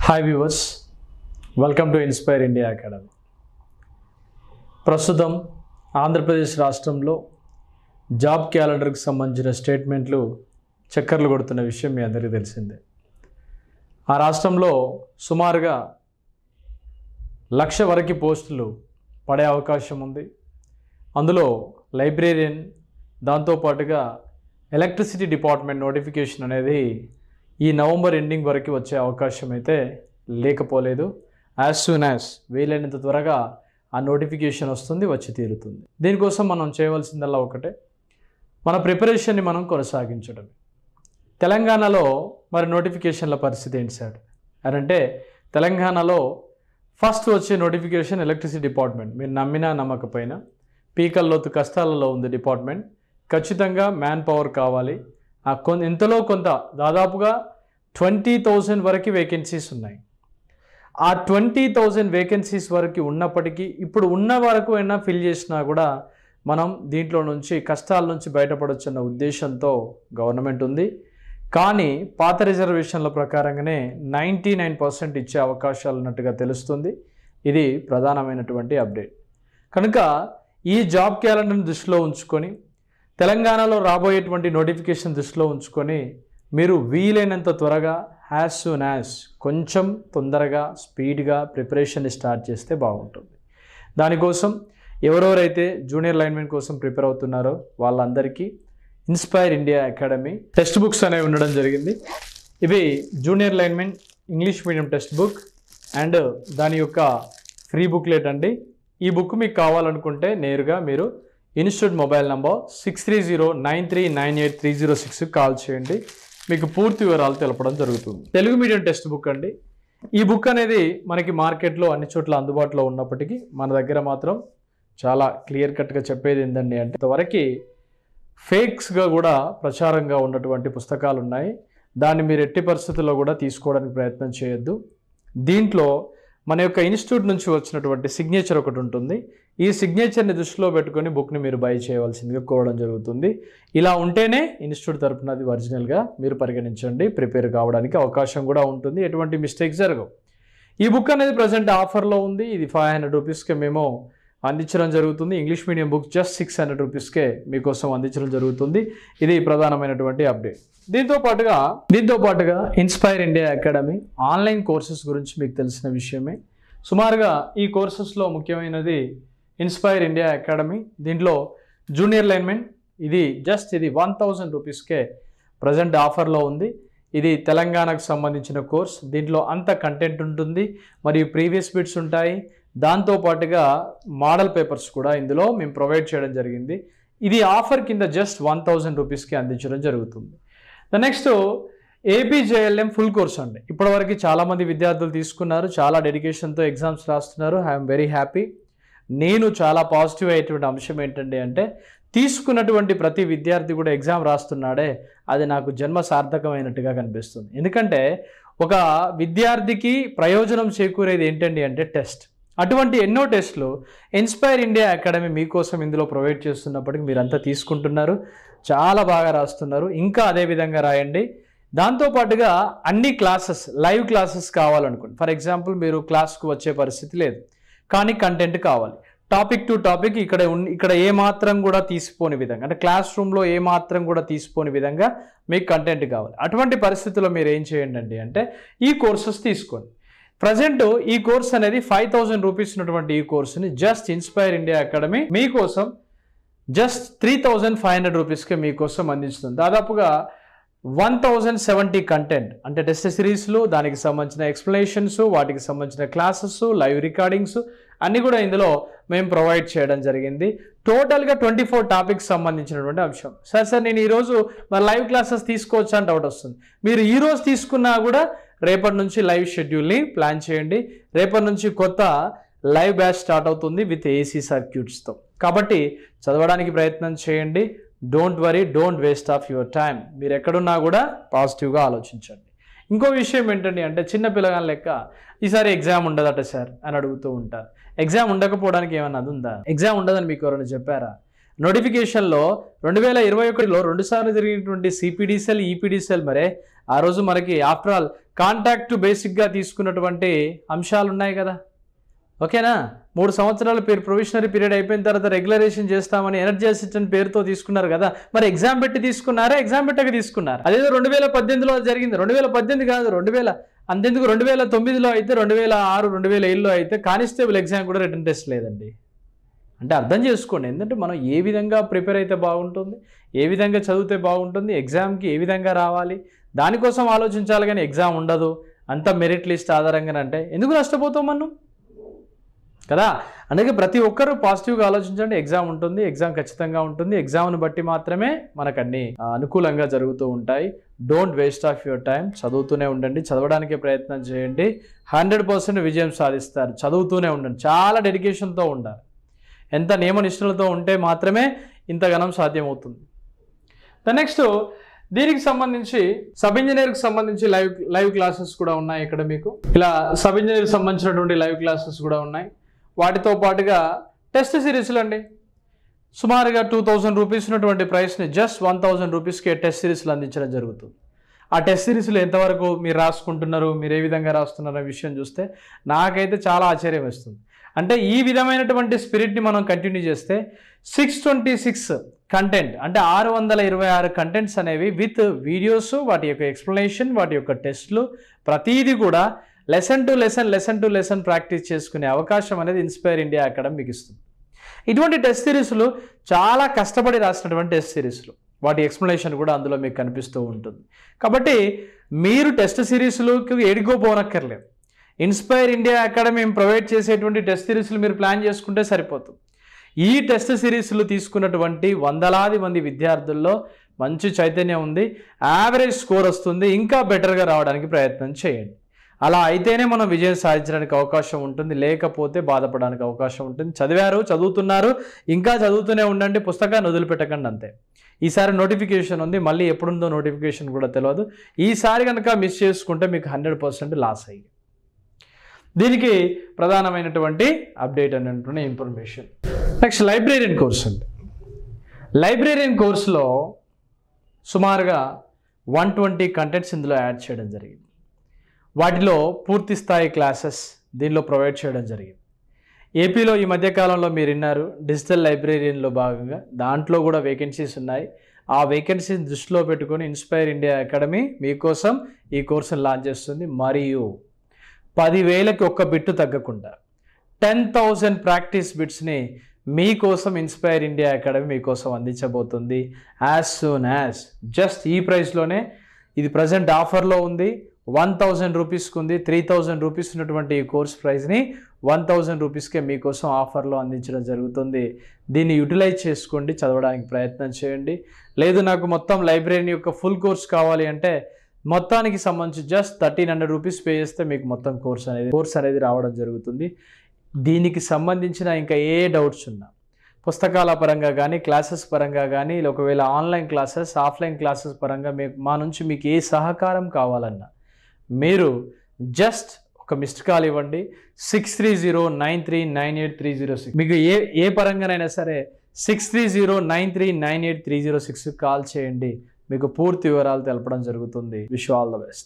Hi viewers, welcome to inspire India academy. ప్రస్తుతం ఆంధ్రప్రదేశ్ రాష్ట్రంలో job క్యాలెండర్కి సంబంధించిన స్టేట్మెంట్లు చక్కర్లు కొడుతున్న విషయం మీ అందరికీ తెలిసిందే. ఆ రాష్ట్రంలో సుమారుగా 1,00,000 వరకు పోస్టులు పడే అవకాశం ఉంది. అందులో లైబ్రేరియన్, దాంతోపాటుగా ఎలక్ట్రిసిటీ డిపార్ట్మెంట్ నోటిఫికేషన్ అనేది ఈ నవంబర్ ఎండింగ్ వరకు వచ్చే అవకాశం అయితే లేకపోలేదు. యాజ్ సూన్ యాజ్ వీలైనంత త్వరగా ఆ నోటిఫికేషన్ వస్తుంది, వచ్చి తీరుతుంది. దీనికోసం మనం చేయవలసిందల్లా ఒకటే, మన ప్రిపరేషన్ని మనం కొనసాగించడం. తెలంగాణలో మరి నోటిఫికేషన్ల పరిస్థితి ఏంటి సార్ అని అంటే, తెలంగాణలో ఫస్ట్ వచ్చే నోటిఫికేషన్ ఎలక్ట్రిసిటీ డిపార్ట్మెంట్. మీరు నమ్మినా నమ్మకపోయినా పీకల్లోతు కష్టాలలో ఉంది డిపార్ట్మెంట్. ఖచ్చితంగా మ్యాన్ పవర్ కావాలి. ఎంతలో కొంత దాదాపుగా 20,000 వరకు వేకెన్సీస్ ఉన్నాయి. ఆ 20,000 వేకెన్సీస్ వరకు ఉన్నప్పటికీ ఇప్పుడు ఉన్న వరకు అయినా ఫిల్ చేసినా కూడా మనం దీంట్లో నుంచి కష్టాల నుంచి బయటపడొచ్చన్న ఉద్దేశంతో గవర్నమెంట్ ఉంది. కానీ పాత రిజర్వేషన్ల ప్రకారంగానే 99% ఇచ్చే అవకాశాలు ఉన్నట్టుగా తెలుస్తుంది. ఇది ప్రధానమైనటువంటి అప్డేట్. కనుక ఈ జాబ్ క్యాలెండర్ని దృష్టిలో ఉంచుకొని, తెలంగాణలో రాబోయేటువంటి నోటిఫికేషన్ దృష్టిలో ఉంచుకొని మీరు వీలైనంత త్వరగా యాజ్ సూన్ యాజ్ కొంచెం తొందరగా స్పీడ్గా ప్రిపరేషన్ స్టార్ట్ చేస్తే బాగుంటుంది. దానికోసం ఎవరెవరైతే జూనియర్ లైన్మెన్ కోసం ప్రిపేర్ అవుతున్నారో వాళ్ళందరికీ inspire India academy text books అనేవి ఉండడం జరిగింది. ఇవి junior linemen English medium text book and దాని యొక్క ఫ్రీ బుక్లెట్ అండి. ఈ బుక్ మీకు కావాలనుకుంటే నేరుగా మీరు ఇన్స్టిట్యూట్ మొబైల్ నంబర్ 6309398306 కాల్ చేయండి. మీకు పూర్తి వివరాలు తెలపడం జరుగుతుంది. తెలుగు మీడియం టెక్స్ట్ బుక్ అండి. ఈ బుక్ అనేది మనకి మార్కెట్లో అన్ని చోట్ల అందుబాటులో ఉన్నప్పటికీ మన దగ్గర మాత్రం చాలా క్లియర్ కట్గా చెప్పేది ఏంటండి అంటే, ఇంతవరకు ఫేక్స్గా కూడా ప్రచారంగా ఉన్నటువంటి పుస్తకాలు ఉన్నాయి. దాన్ని మీరు ఎట్టి పరిస్థితుల్లో కూడా తీసుకోవడానికి ప్రయత్నం చేయొద్దు. దీంట్లో మన యొక్క ఇన్స్టిట్యూట్ నుంచి వచ్చినటువంటి సిగ్నేచర్ ఒకటి ఉంటుంది. ఈ సిగ్నేచర్ని దృష్టిలో పెట్టుకొని బుక్ని మీరు బై చేయవలసిందిగా కోరడం జరుగుతుంది. ఇలా ఉంటేనే ఇన్స్టిట్యూట్ తరపున అది ఒరిజినల్గా మీరు పరిగణించండి. ప్రిపేర్ కావడానికి అవకాశం కూడా ఉంటుంది. ఎటువంటి మిస్టేక్స్ జరగవు. ఈ బుక్ అనేది ప్రజెంట్ ఆఫర్లో ఉంది. ఇది 500 రూపీస్కే మేము అందించడం జరుగుతుంది. ఇంగ్లీష్ మీడియం బుక్ జస్ట్ 600 రూపీస్కే మీకోసం అందించడం జరుగుతుంది. ఇది ప్రధానమైనటువంటి అప్డేట్. దీంతో పాటుగా inspire India academy online courses గురించి మీకు తెలిసిన విషయమే. సుమారుగా ఈ కోర్సెస్లో ముఖ్యమైనది ఇన్స్పైర్ ఇండియా అకాడమీ. దీంట్లో జూనియర్ లైన్మెన్ ఇది 1,000 రూపీస్కే ప్రజెంట్ ఆఫర్లో ఉంది. ఇది తెలంగాణకు సంబంధించిన కోర్స్. దీంట్లో అంత కంటెంట్ ఉంటుంది, మరియు ప్రీవియస్ బిట్స్ ఉంటాయి. దాంతోపాటుగా మోడల్ పేపర్స్ కూడా ఇందులో మేము ప్రొవైడ్ చేయడం జరిగింది. ఇది ఆఫర్ కింద 1,000 రూపీస్కి అందించడం జరుగుతుంది. నెక్స్ట్ ఏపీజేఎల్ఎం ఫుల్ కోర్స్ అండి. ఇప్పటివరకు చాలామంది విద్యార్థులు తీసుకున్నారు, చాలా డెడికేషన్తో ఎగ్జామ్స్ రాస్తున్నారు. I'm very happy. నేను చాలా పాజిటివ్ అయ్యేటువంటి అంశం ఏంటండి అంటే, తీసుకున్నటువంటి ప్రతి విద్యార్థి కూడా ఎగ్జామ్ రాస్తున్నాడే, అది నాకు జన్మ సార్థకమైనట్టుగా కనిపిస్తుంది. ఎందుకంటే ఒక విద్యార్థికి ప్రయోజనం చేకూరేది ఏంటండి అంటే టెస్ట్. అటువంటి ఎన్నో టెస్టులు ఇన్స్పైర్ ఇండియా అకాడమీ మీకోసం ఇందులో ప్రొవైడ్ చేస్తున్నప్పటికీ మీరంతా తీసుకుంటున్నారు, చాలా బాగా రాస్తున్నారు. ఇంకా అదే విధంగా రాయండి. దాంతోపాటుగా అన్ని క్లాసెస్, లైవ్ క్లాసెస్ కావాలనుకోండి. ఫర్ ఎగ్జాంపుల్ మీరు క్లాస్కు వచ్చే పరిస్థితి లేదు, కానీ కంటెంట్ కావాలి. టాపిక్ టు టాపిక్ ఇక్కడ ఏమాత్రం కూడా తీసిపోని విధంగా, అంటే క్లాస్ రూమ్లో ఏమాత్రం కూడా తీసిపోని విధంగా మీకు కంటెంట్ కావాలి. అటువంటి పరిస్థితుల్లో మీరు ఏం చేయండి అంటే ఈ కోర్సెస్ తీసుకోండి. ప్రజెంట్ ఈ కోర్స్ అనేది 5,000 రూపీస్ ఉన్నటువంటి ఈ కోర్సుని జస్ట్ ఇన్స్పైర్ ఇండియా అకాడమీ మీకోసం 3,500 రూపీస్కి మీకోసం అందిస్తుంది. దాదాపుగా 1,070 కంటెంట్, అంటే టెస్ట్ సిరీస్లు, దానికి సంబంధించిన ఎక్స్ప్లెనేషన్స్, వాటికి సంబంధించిన క్లాసెస్, లైవ్ రికార్డింగ్స్ అన్నీ కూడా ఇందులో మేము ప్రొవైడ్ చేయడం జరిగింది. టోటల్గా 24 టాపిక్స్ సంబంధించినటువంటి అంశం. సార్ నేను ఈరోజు మరి లైవ్ క్లాసెస్ తీసుకోవచ్చా అని డౌట్ వస్తుంది. మీరు ఈరోజు తీసుకున్నా కూడా రేపటి నుంచి లైవ్ షెడ్యూల్ని ప్లాన్ చేయండి. రేపటి నుంచి కొత్త లైవ్ బ్యాచ్ స్టార్ట్ అవుతుంది విత్ ఏసీ సర్క్యూట్స్తో. కాబట్టి చదవడానికి ప్రయత్నం చేయండి. Don't worry, don't waste of your time. మీరు ఎక్కడున్నా కూడా పాజిటివ్గా ఆలోచించండి. ఇంకో విషయం ఏంటండి అంటే, చిన్న పిల్లగాని లెక్క ఈసారి ఎగ్జామ్ ఉండదట సార్ అని అడుగుతూ ఉంటారు. ఎగ్జామ్ ఉండకపోవడానికి ఏమన్నా అది ఉందా? ఎగ్జామ్ ఉండదని మీకు ఎవరైనా చెప్పారా? నోటిఫికేషన్లో 2021లో 2 సార్లు జరిగినటువంటి సిపిడిసిఎల్, ఈపీడిసిఎల్ మరే ఆ రోజు మనకి ఆఫ్టర్ ఆల్ కాంటాక్ట్ బేసిక్గా తీసుకున్నటువంటి అంశాలు ఉన్నాయి కదా, ఓకేనా. 3 సంవత్సరాల ప్రొవిషనరీ పీరియడ్ అయిపోయిన తర్వాత రెగ్యులరేషన్ చేస్తామని ఎనర్జీ అసిస్టెంట్ పేరుతో తీసుకున్నారు కదా, మరి ఎగ్జామ్ పెట్టి తీసుకున్నారా, ఎగ్జామ్ పెట్టక తీసుకున్నారు? అదేదో 2018లో జరిగింది. 2018 కాదు, 2009లో అయితే, 2006, 2007లో అయితే కానిస్టేబుల్ ఎగ్జామ్ కూడా రిటర్న్ టెస్ట్ లేదండి. అంటే అర్థం చేసుకోండి, ఎందుకంటే మనం ఏ విధంగా ప్రిపేర్ అయితే బాగుంటుంది, ఏ విధంగా చదివితే బాగుంటుంది, ఎగ్జామ్కి ఏ విధంగా రావాలి, దానికోసం ఆలోచించాలి. కానీ ఎగ్జామ్ ఉండదు, అంత మెరిట్ లిస్ట్ ఆధారంగా అంటే ఎందుకు నష్టపోతాం మనం కదా. అందుకే ప్రతి ఒక్కరూ పాజిటివ్గా ఆలోచించండి. ఎగ్జామ్ ఉంటుంది, ఎగ్జామ్ ఖచ్చితంగా ఉంటుంది. ఎగ్జామ్ను బట్టి మాత్రమే మనకు అన్ని అనుకూలంగా జరుగుతూ ఉంటాయి. Don't waste of your time. చదువుతూనే ఉండండి, చదవడానికే ప్రయత్నం చేయండి. 100% విజయం సాధిస్తారు. చదువుతూనే ఉండండి, చాలా డెడికేషన్తో ఉండాలి. ఎంత నియమనిష్టలతో ఉంటే మాత్రమే ఇంతగానం సాధ్యమవుతుంది. నెక్స్ట్ దీనికి సంబంధించి సబ్ ఇంజనీర్కి సంబంధించి లైవ్ క్లాసెస్ కూడా ఉన్నాయి ఇక్కడ మీకు. ఇలా సబ్ ఇంజనీర్కి సంబంధించినటువంటి లైవ్ క్లాసెస్ కూడా ఉన్నాయి. వాటితో పాటుగా టెస్ట్ సిరీస్లు అండి. సుమారుగా 2000 రూపీస్ ఉన్నటువంటి ప్రైస్ని జస్ట్ 1000 రూపీస్కే టెస్ట్ సిరీస్లు అందించడం జరుగుతుంది. ఆ టెస్ట్ సిరీస్లు ఎంతవరకు మీరు రాసుకుంటున్నారు, మీరు ఏ విధంగా రాస్తున్నారు అనే విషయం చూస్తే నాకైతే చాలా ఆశ్చర్యం వేస్తుంది. అంటే ఈ విధమైనటువంటి స్పిరిట్ని మనం కంటిన్యూ చేస్తే 626 కంటెంట్ అంటే 626 కంటెంట్స్ అనేవి విత్ వీడియోస్, వాటి యొక్క ఎక్స్ప్లెనేషన్, వాటి యొక్క టెస్ట్లు, ప్రతీది కూడా లెసన్ టు లెసన్ ప్రాక్టీస్ చేసుకునే అవకాశం అనేది ఇన్స్పైర్ ఇండియా అకాడమీ మీకు ఇస్తుంది. ఇటువంటి టెస్ట్ సిరీస్లు చాలా కష్టపడి రాసినటువంటి టెస్ట్ సిరీస్లు, వాటి ఎక్స్ప్లెనేషన్ కూడా అందులో మీకు కనిపిస్తూ ఉంటుంది. కాబట్టి మీరు టెస్ట్ సిరీస్లకు ఏడికోపోనక్కర్లేదు. ఇన్స్పైర్ ఇండియా అకాడమీ ప్రొవైడ్ చేసేటువంటి టెస్ట్ సిరీస్లు మీరు ప్లాన్ చేసుకుంటే సరిపోతుంది. ఈ టెస్ట్ సిరీస్లు తీసుకున్నటువంటి వందలాది మంది విద్యార్థుల్లో మంచి చైతన్యం ఉంది, యావరేజ్ స్కోర్ వస్తుంది. ఇంకా బెటర్గా రావడానికి ప్రయత్నం చేయండి. అలా అయితేనే మనం విజయం సాధించడానికి అవకాశం ఉంటుంది, లేకపోతే బాధపడడానికి అవకాశం ఉంటుంది. చదువుతున్నారు, ఇంకా చదువుతూనే ఉండండి, పుస్తకాన్ని వదిలిపెట్టకండి అంతే. ఈసారి నోటిఫికేషన్ ఉంది, మళ్ళీ ఎప్పుడుందో నోటిఫికేషన్ కూడా తెలియదు. ఈసారి కనుక మిస్ చేసుకుంటే మీకు 100% లాస్ అయ్యి. దీనికి ప్రధానమైనటువంటి అప్డేట్ అనేటువంటి ఇన్ఫర్మేషన్. నెక్స్ట్ లైబ్రేరియన్ కోర్స్ అండి. లైబ్రేరియన్ కోర్సులో సుమారుగా 120 కంటెంట్స్ ఇందులో యాడ్ చేయడం జరిగింది. వాటిలో పూర్తి స్థాయి క్లాసెస్ దీనిలో ప్రొవైడ్ చేయడం జరిగింది. ఏపీలో ఈ మధ్యకాలంలో మీరు విన్నారు డిజిటల్ లైబ్రేరియన్లో భాగంగా దాంట్లో కూడా వేకెన్సీస్ ఉన్నాయి. ఆ వేకెన్సీస్ దృష్టిలో పెట్టుకొని ఇన్స్పైర్ ఇండియా అకాడమీ మీకోసం ఈ కోర్సును లాంచ్ చేస్తుంది. మరియు 10,000కి ఒక్క బిట్టు తగ్గకుండా 10,000 ప్రాక్టీస్ బిట్స్ని మీకోసం ఇన్స్పైర్ ఇండియా అకాడమీ మీకోసం అందించబోతుంది. యాజ్ సూన్ యాజ్ జస్ట్ ఈ ప్రైస్లోనే. ఇది ప్రజెంట్ ఆఫర్లో ఉంది. 1000 రూపీస్కి ఉంది. 3000 రూపీస్ ఉన్నటువంటి ఈ కోర్స్ ప్రైస్ని 1000 రూపీస్కే మీకోసం ఆఫర్లో అందించడం జరుగుతుంది. దీన్ని యూటిలైజ్ చేసుకోండి, చదవడానికి ప్రయత్నం చేయండి. లేదు నాకు మొత్తం లైబ్రరీ యొక్క ఫుల్ కోర్స్ కావాలి అంటే మొత్తానికి సంబంధించి జస్ట్ 1300 రూపీస్ పే చేస్తే మీకు మొత్తం కోర్స్ అనేది రావడం జరుగుతుంది. దీనికి సంబంధించిన ఇంకా ఏ డౌట్స్ ఉన్నా పుస్తకాల పరంగా కానీ, క్లాసెస్ పరంగా కానీ, ఒకవేళ ఆన్లైన్ క్లాసెస్, ఆఫ్లైన్ క్లాసెస్ పరంగా మా నుంచి మీకు ఏ సహకారం కావాలన్నా మీరు జస్ట్ ఒక మిస్డ్ కాల్ ఇవ్వండి. 6309398306. మీకు ఏ పరంగానైనా సరే 6309398306 కాల్ చేయండి. మీకు పూర్తి వివరాలు తెలపడం జరుగుతుంది. Wish you all the best.